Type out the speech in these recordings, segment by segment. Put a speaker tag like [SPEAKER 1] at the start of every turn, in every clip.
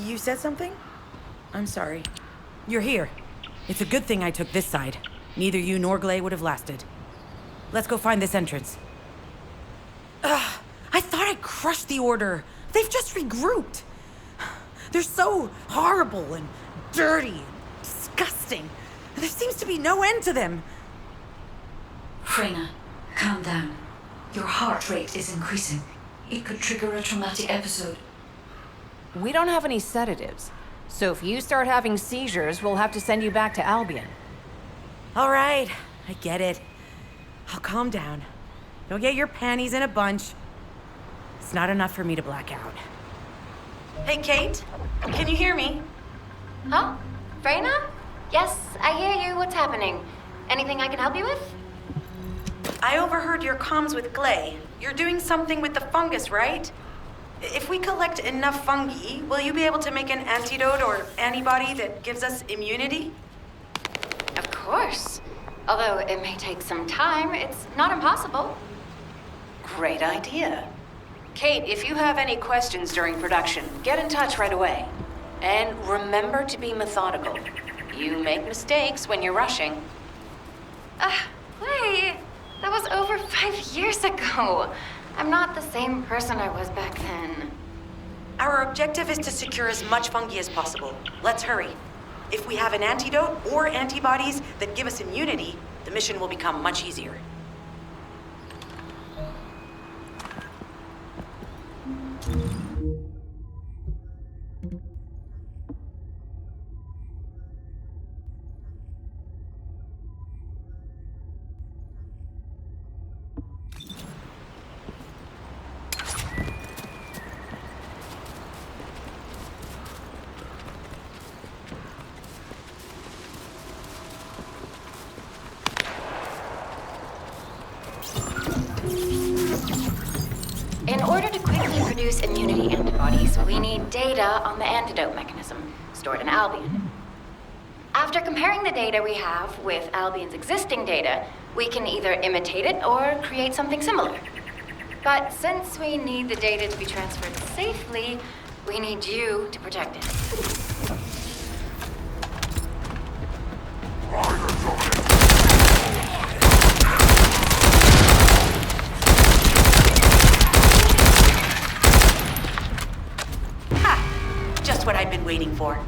[SPEAKER 1] You said something? I'm sorry. You're here. It's a good thing I took this side. Neither you nor Glay would have lasted. Let's go find this entrance. Ugh, I thought I crushed the Order. They've just regrouped. They're so horrible and dirty and disgusting. There seems to be no end to them.
[SPEAKER 2] Freyna, calm down. Your heart rate is increasing. It could trigger a traumatic episode.
[SPEAKER 3] We don't have any sedatives, so if you start having seizures, we'll have to send you back to Albion.
[SPEAKER 1] All right, I get it. I'll calm down. Don't get your panties in a bunch. It's not enough for me to black out. Hey, Kate? Can you hear me?
[SPEAKER 4] Huh? Freyna? Yes, I hear you. What's happening? Anything I can help you with?
[SPEAKER 1] I overheard your comms with Glay. You're doing something with the fungus, right? If we collect enough fungi, will you be able to make an antidote or antibody that gives us immunity?
[SPEAKER 4] Of course. Although it may take some time, it's not impossible.
[SPEAKER 5] Great idea. Kate, if you have any questions during production, get in touch right away. And remember to be methodical. You make mistakes when you're rushing.
[SPEAKER 4] Wait. That was over 5 years ago. I'm not the same person I was back then.
[SPEAKER 1] Our objective is to secure as much fungi as possible. Let's hurry. If we have an antidote or antibodies that give us immunity, the mission will become much easier.
[SPEAKER 4] In order to quickly produce immunity antibodies, we need data on the antidote mechanism stored in Albion. After comparing the data we have with Albion's existing data, we can either imitate it or create something similar. But since we need the data to be transferred safely, we need you to protect it.
[SPEAKER 1] Just what I've been waiting for.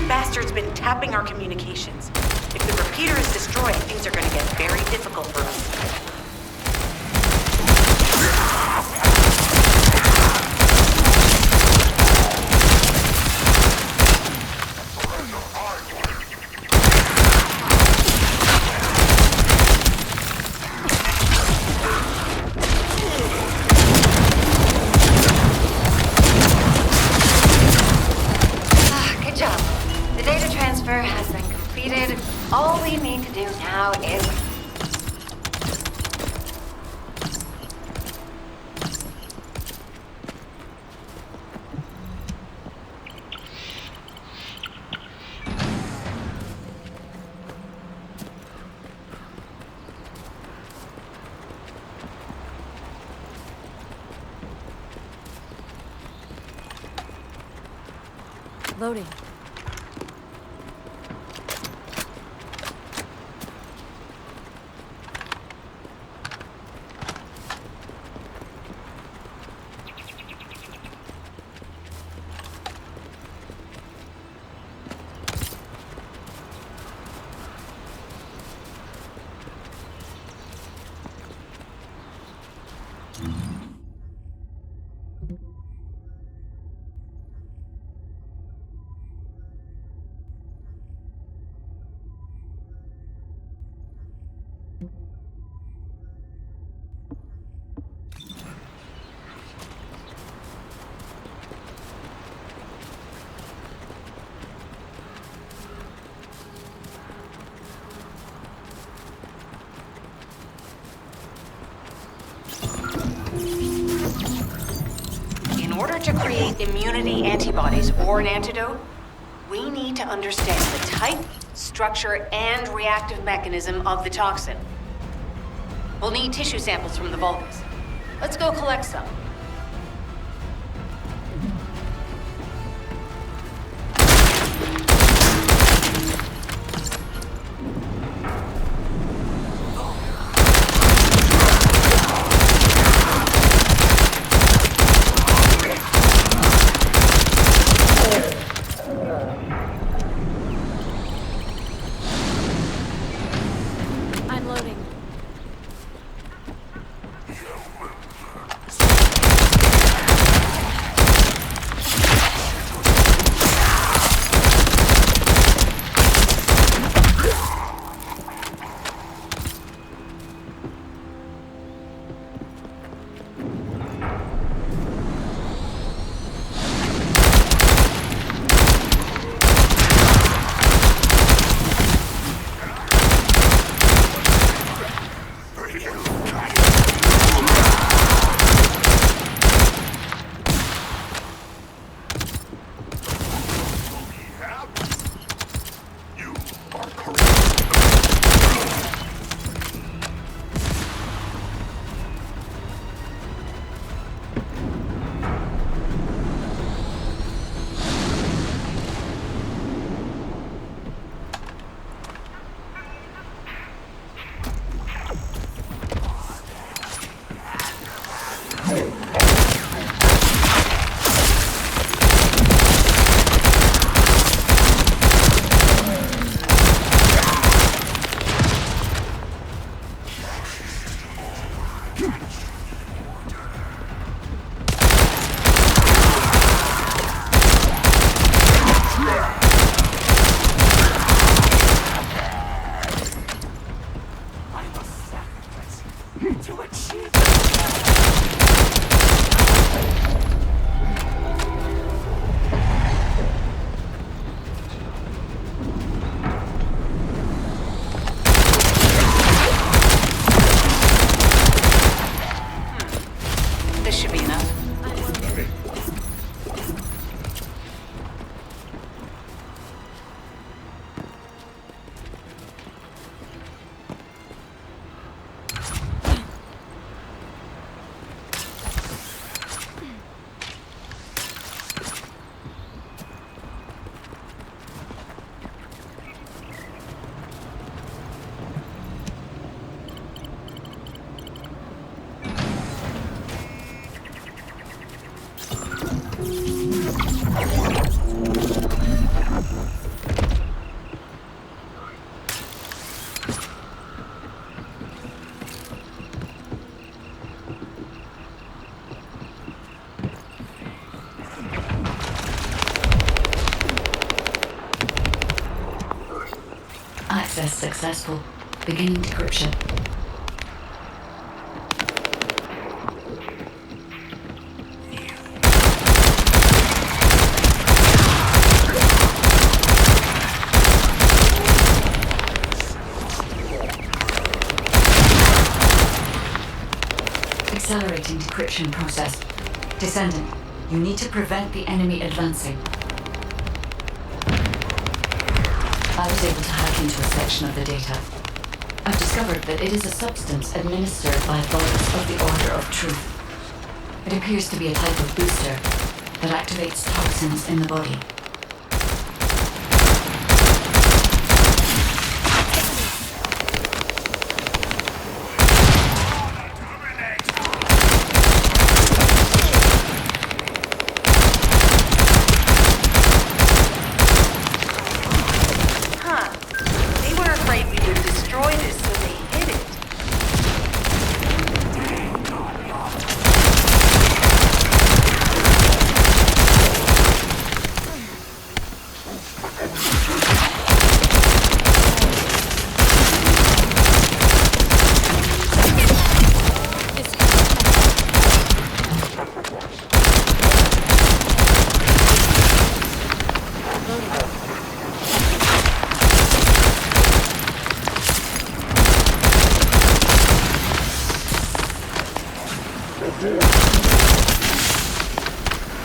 [SPEAKER 1] Bastard's been tapping our communications. If the repeater is destroyed, things are going to get very difficult for us.
[SPEAKER 4] Has been completed. All we need to do now is...
[SPEAKER 6] Loading.
[SPEAKER 5] In order to create immunity antibodies or an antidote, we need to understand the type, structure, and reactive mechanism of the toxin. We'll need tissue samples from the Vulgus. Let's go collect some.
[SPEAKER 6] I'm loading.
[SPEAKER 5] This should be enough.
[SPEAKER 2] Access successful. Beginning decryption. Accelerating decryption process. Descendant, you need to prevent the enemy advancing. I was able to hack into a section of the data. I've discovered that it is a substance administered by Vulgus of the Order of Truth. It appears to be a type of booster that activates toxins in the body.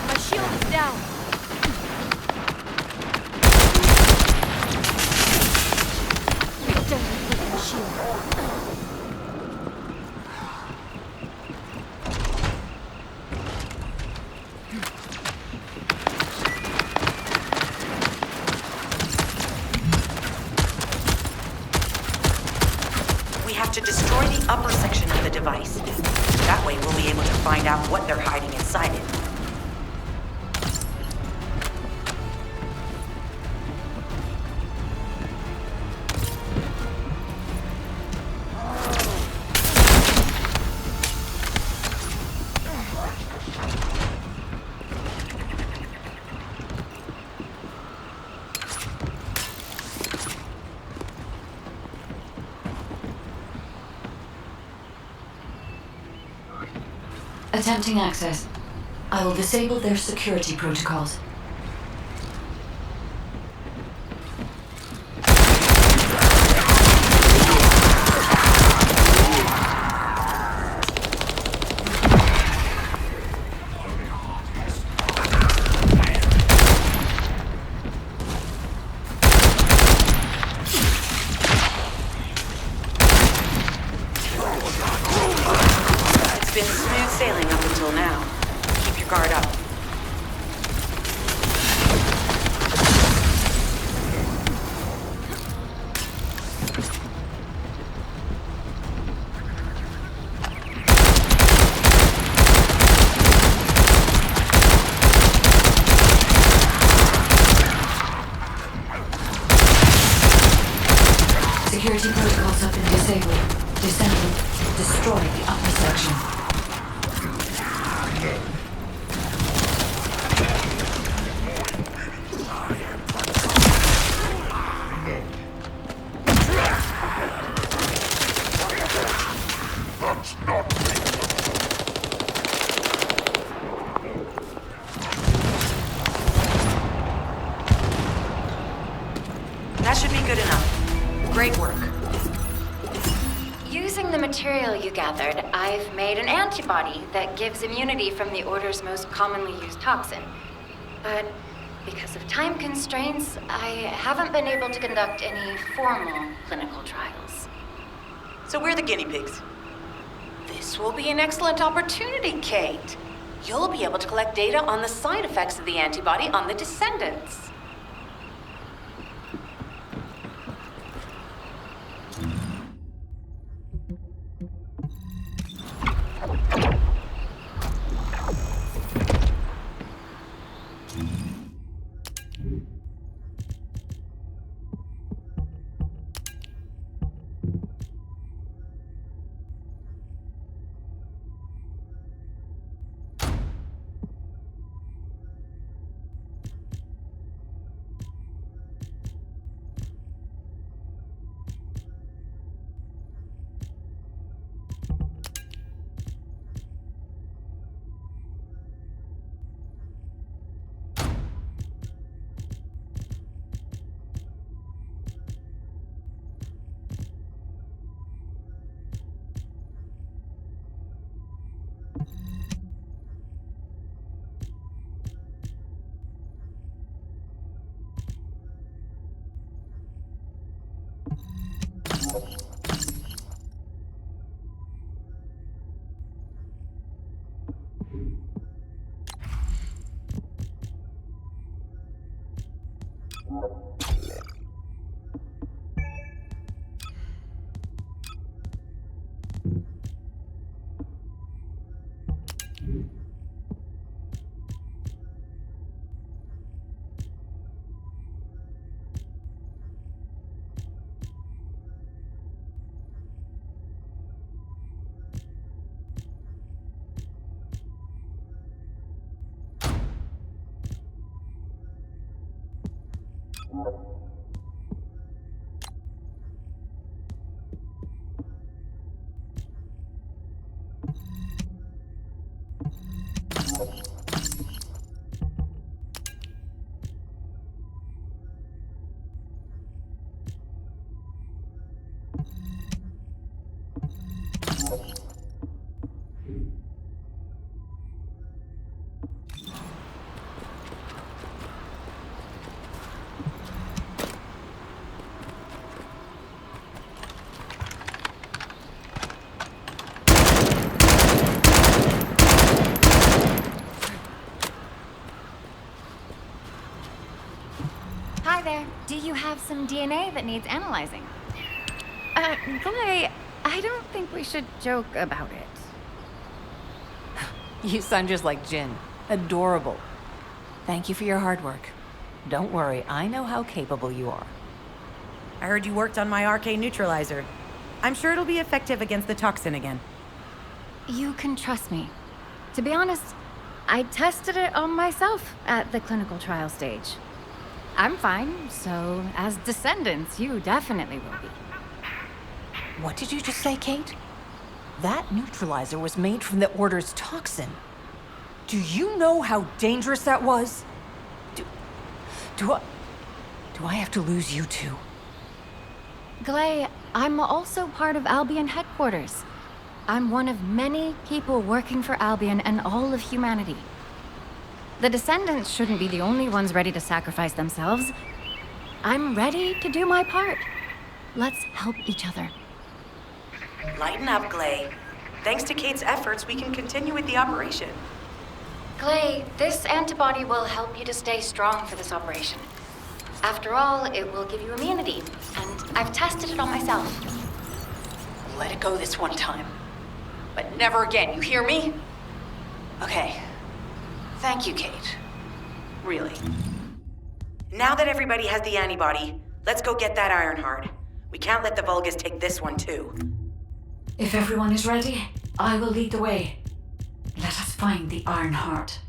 [SPEAKER 6] My shield is down. Damn it, my shield.
[SPEAKER 1] We have to destroy the upper section of the device. That way we'll be able to find out what they're hiding inside it.
[SPEAKER 2] Attempting access. I will disable their security protocols.
[SPEAKER 1] It's been smooth sailing up until now. Keep your guard up.
[SPEAKER 2] Security protocols have been disabled. Descendant, destroy the upper section.
[SPEAKER 1] That should be good enough. Great work.
[SPEAKER 4] Using the material you gathered, I've made an antibody that gives immunity from the Order's most commonly used toxin. But because of time constraints, I haven't been able to conduct any formal clinical trials.
[SPEAKER 1] So we're the guinea pigs.
[SPEAKER 5] This will be an excellent opportunity, Kate. You'll be able to collect data on the side effects of the antibody on the Descendants.
[SPEAKER 4] have some DNA that needs analyzing. Clay, I don't think we should joke about it.
[SPEAKER 3] You sound just like Jin. Adorable. Thank you for your hard work. Don't worry, I know how capable you are.
[SPEAKER 1] I heard you worked on my RK neutralizer. I'm sure it'll be effective against the toxin again.
[SPEAKER 4] You can trust me. To be honest, I tested it on myself at the clinical trial stage. I'm fine, so as Descendants, you definitely will be.
[SPEAKER 3] What did you just say, Kate? That neutralizer was made from the Order's toxin. Do you know how dangerous that was? Do I have to lose you too?
[SPEAKER 4] Glay, I'm also part of Albion headquarters. I'm one of many people working for Albion and all of humanity. The Descendants shouldn't be the only ones ready to sacrifice themselves. I'm ready to do my part. Let's help each other.
[SPEAKER 1] Lighten up, Glay. Thanks to Kate's efforts, we can continue with the operation.
[SPEAKER 4] Glay, this antibody will help you to stay strong for this operation. After all, it will give you immunity, and I've tested it on myself.
[SPEAKER 5] Let it go this one time. But never again, you hear me? Okay. Thank you, Kate. Really.
[SPEAKER 1] Now that everybody has the antibody, let's go get that Ironheart. We can't let the Vulgus take this one too.
[SPEAKER 2] If everyone is ready, I will lead the way. Let us find the Iron Heart.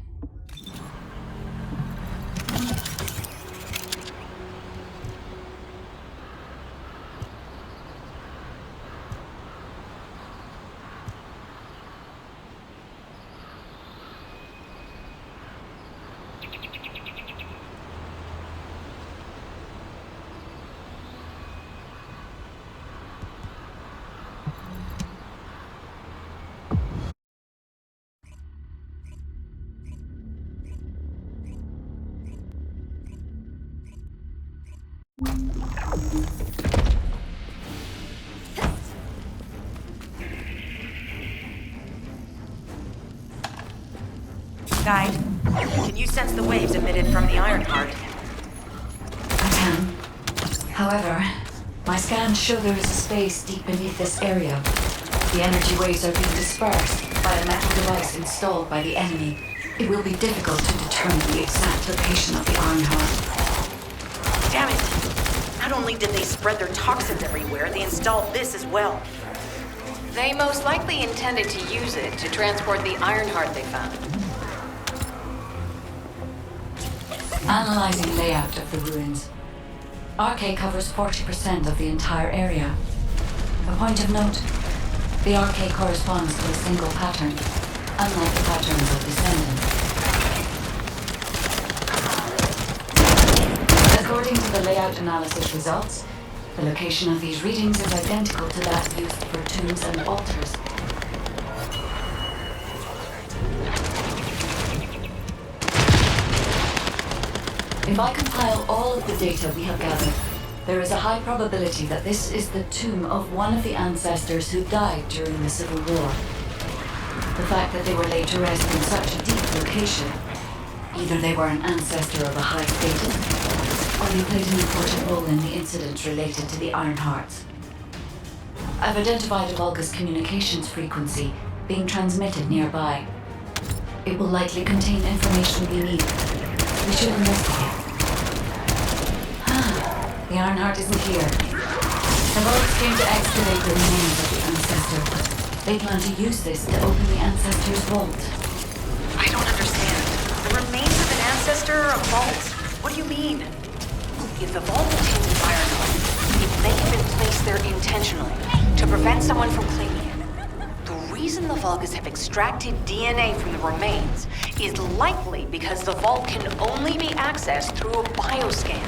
[SPEAKER 1] Guide, can you sense the waves emitted from the Ironheart?
[SPEAKER 2] I can. However, my scans show there is a space deep beneath this area. The energy waves are being dispersed by a metal device installed by the enemy. It will be difficult to determine the exact location of the Ironheart.
[SPEAKER 1] Damn it! Not only did they spread their toxins everywhere, they installed this as well.
[SPEAKER 5] They most likely intended to use it to transport the Ironheart they found.
[SPEAKER 2] Analyzing layout of the ruins. RK covers 40% of the entire area. A point of note, the RK corresponds to a single pattern, unlike the patterns of Descendants. According to the layout analysis results, the location of these readings is identical to that used for tombs and altars. If I compile all of the data we have gathered, there is a high probability that this is the tomb of one of the ancestors who died during the Civil War. The fact that they were laid to rest in such a deep location, either they were an ancestor of a high status, or they played an important role in the incidents related to the Ironhearts. I've identified a Vulgus communications frequency being transmitted nearby. It will likely contain information we need. We should investigate. The Ironheart isn't here. The Vulgus came to excavate the remains of the ancestor. They plan to use this to open the ancestor's vault.
[SPEAKER 1] I don't understand. The remains of an ancestor, a vault? What do you mean?
[SPEAKER 5] If the vault contains an Ironheart, it may have been placed there intentionally to prevent someone from claiming it. The reason the Vulgus have extracted DNA from the remains is likely because the vault can only be accessed through a bioscan.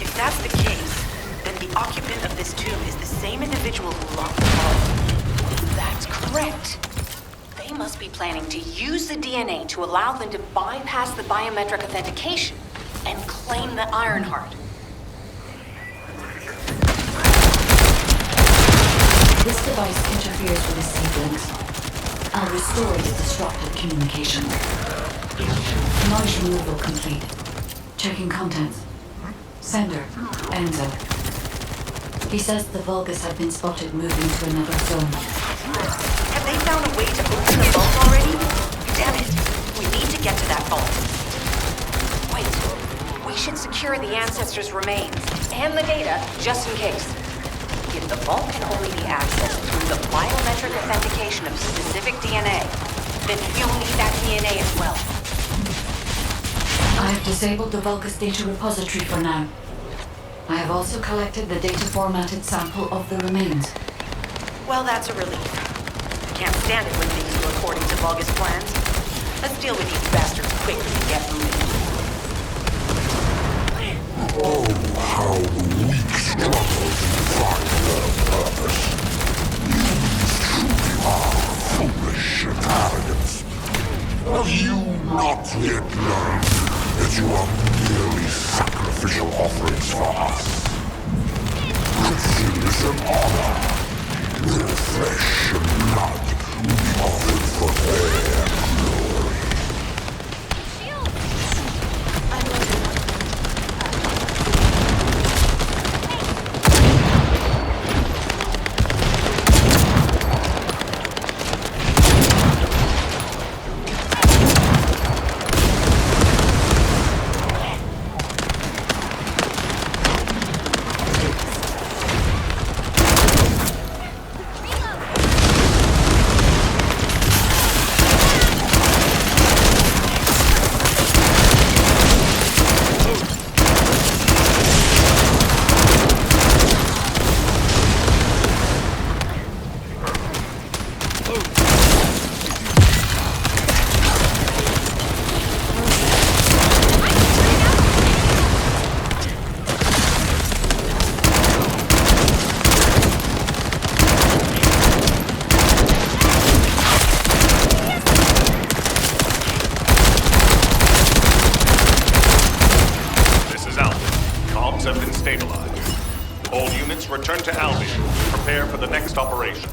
[SPEAKER 1] If that's the case, then the occupant of this tomb is the same individual who locked the vault.
[SPEAKER 5] That's correct. They must be planning to use the DNA to allow them to bypass the biometric authentication and claim the Ironheart.
[SPEAKER 2] This device interferes with the sequence. I'll restore the disrupted communication. Noise removal complete. Checking contents. Sender, Enzo. He says the Vulgus have been spotted moving to another zone.
[SPEAKER 1] Have they found a way to open the vault already? Damn it! We need to get to that vault.
[SPEAKER 5] Wait, we should secure the ancestors' remains and the data just in case. If the vault can only be accessed through the biometric authentication of specific DNA, then you'll need that DNA as well.
[SPEAKER 2] I have disabled the Vulgus data repository for now. I have also collected the data formatted sample of the remains.
[SPEAKER 1] Well, that's a relief. Can't stand it when things go according to Vulgus plans. Let's deal with these bastards quickly and get moving.
[SPEAKER 7] Oh, how the weak struggle to find their purpose. These truly are foolish and arrogant. Have you not yet learned that you are merely sacrificial offerings for us? Consider an honor. Their flesh and blood will be offered for their glory.
[SPEAKER 8] Return to Albion. Prepare for the next operation.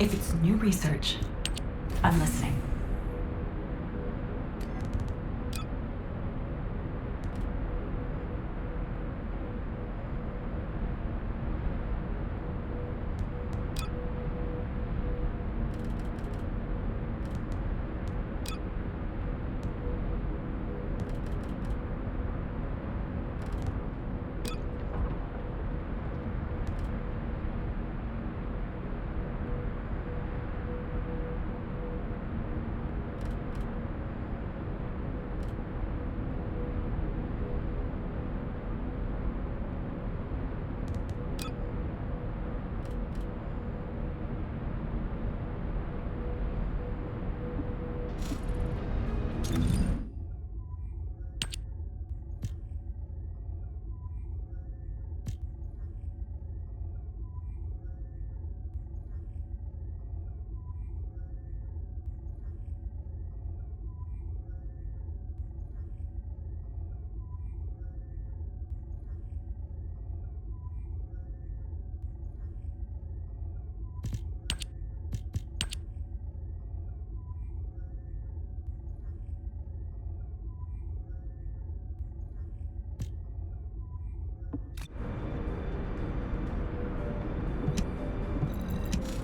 [SPEAKER 2] If it's new research, I'm listening.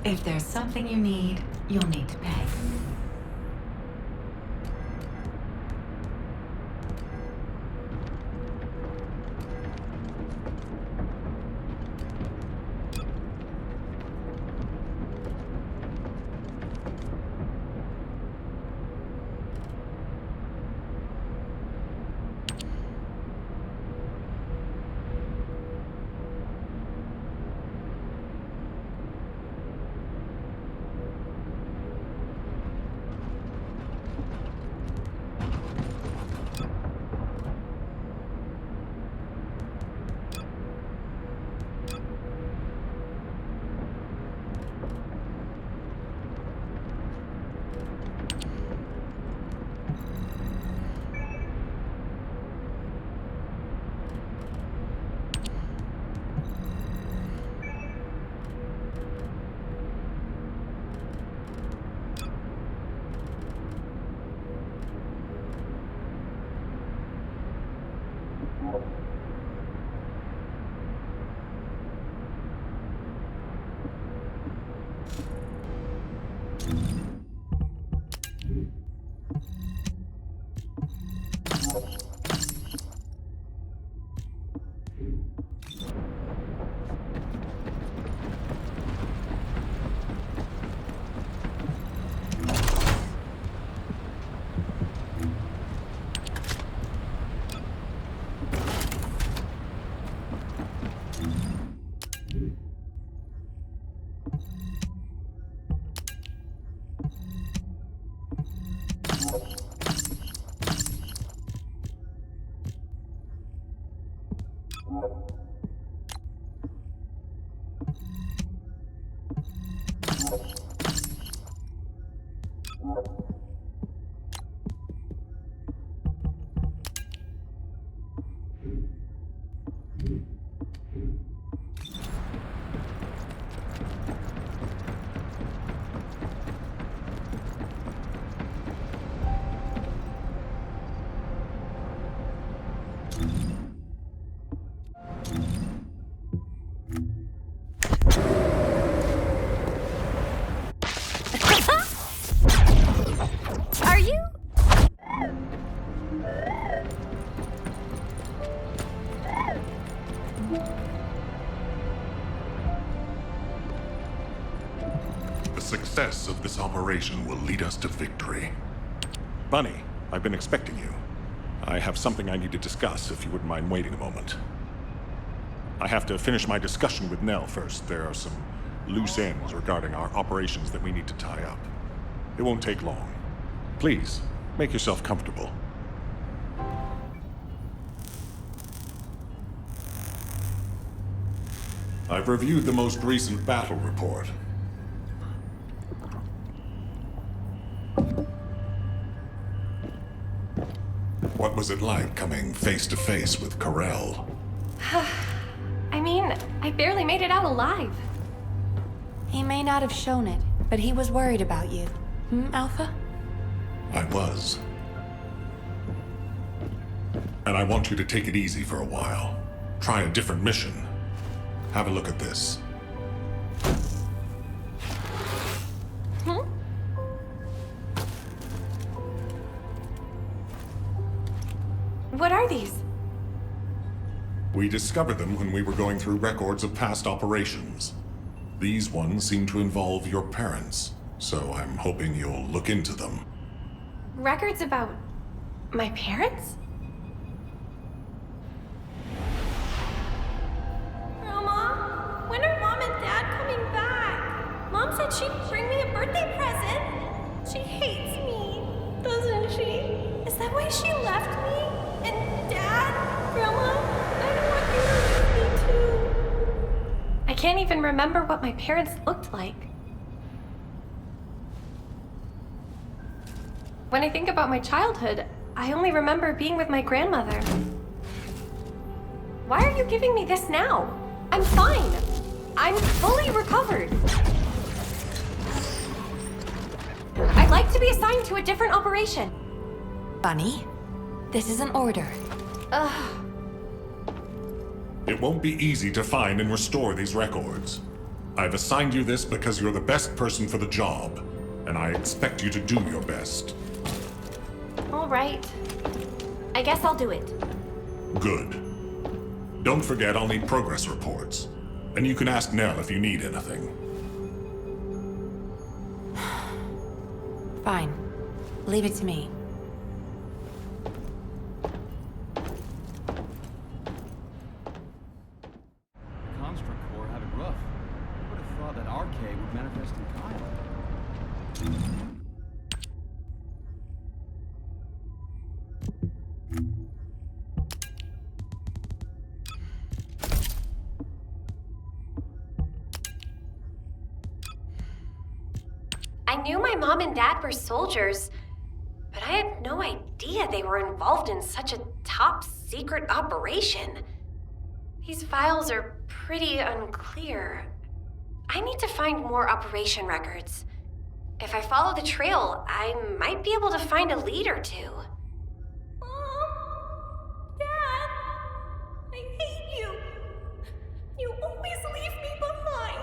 [SPEAKER 2] If there's something you need, you'll need to pay.
[SPEAKER 8] The success of this operation will lead us to victory. Bunny, I've been expecting you. I have something I need to discuss, if you wouldn't mind waiting a moment. I have to finish my discussion with Nell first. There are some loose ends regarding our operations that we need to tie up. It won't take long. Please, make yourself comfortable. I've reviewed the most recent battle report. What was it like coming face to face with Corell?
[SPEAKER 6] I mean, I barely made it out alive.
[SPEAKER 9] He may not have shown it, but he was worried about you. Alpha?
[SPEAKER 8] I was. And I want you to take it easy for a while. Try a different mission. Have a look at this.
[SPEAKER 6] What are these?
[SPEAKER 8] We discovered them when we were going through records of past operations. These ones seem to involve your parents, so I'm hoping you'll look into them.
[SPEAKER 6] Records about my parents? Grandma, when are Mom and Dad coming back? Mom said she'd bring me a birthday present. She hates me, doesn't she? Is that why she left me? And Dad? Grandma, I don't want you to leave me too. I can't even remember what my parents looked like. When I think about my childhood, I only remember being with my grandmother. Why are you giving me this now? I'm fine. I'm fully recovered. I'd like to be assigned to a different operation.
[SPEAKER 9] Bunny, this is an order.
[SPEAKER 6] Ugh.
[SPEAKER 8] It won't be easy to find and restore these records. I've assigned you this because you're the best person for the job, and I expect you to do your best.
[SPEAKER 6] All right. I guess I'll do it.
[SPEAKER 8] Good. Don't forget I'll need progress reports. And you can ask Nell if you need anything.
[SPEAKER 9] Fine. Leave it to me.
[SPEAKER 10] Construct Corps have it rough. Who would have thought that RK would manifest in Kyle?
[SPEAKER 6] I knew my mom and dad were soldiers, but I had no idea they were involved in such a top secret operation. These files are pretty unclear. I need to find more operation records. If I follow the trail, I might be able to find a lead or two. Mom? Dad? I hate you. You always leave me behind.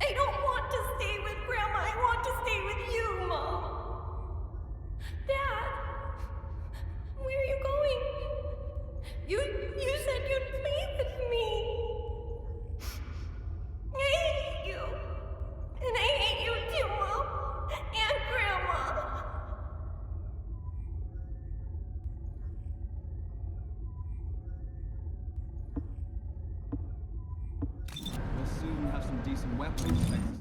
[SPEAKER 6] I don't want to stay with Grandma. I want to stay with you, Mom. Dad? Where are you going? You said you'd play with me. I hate you. And I hate you too, Mom. And Grandma.
[SPEAKER 10] We'll soon have some decent weapons.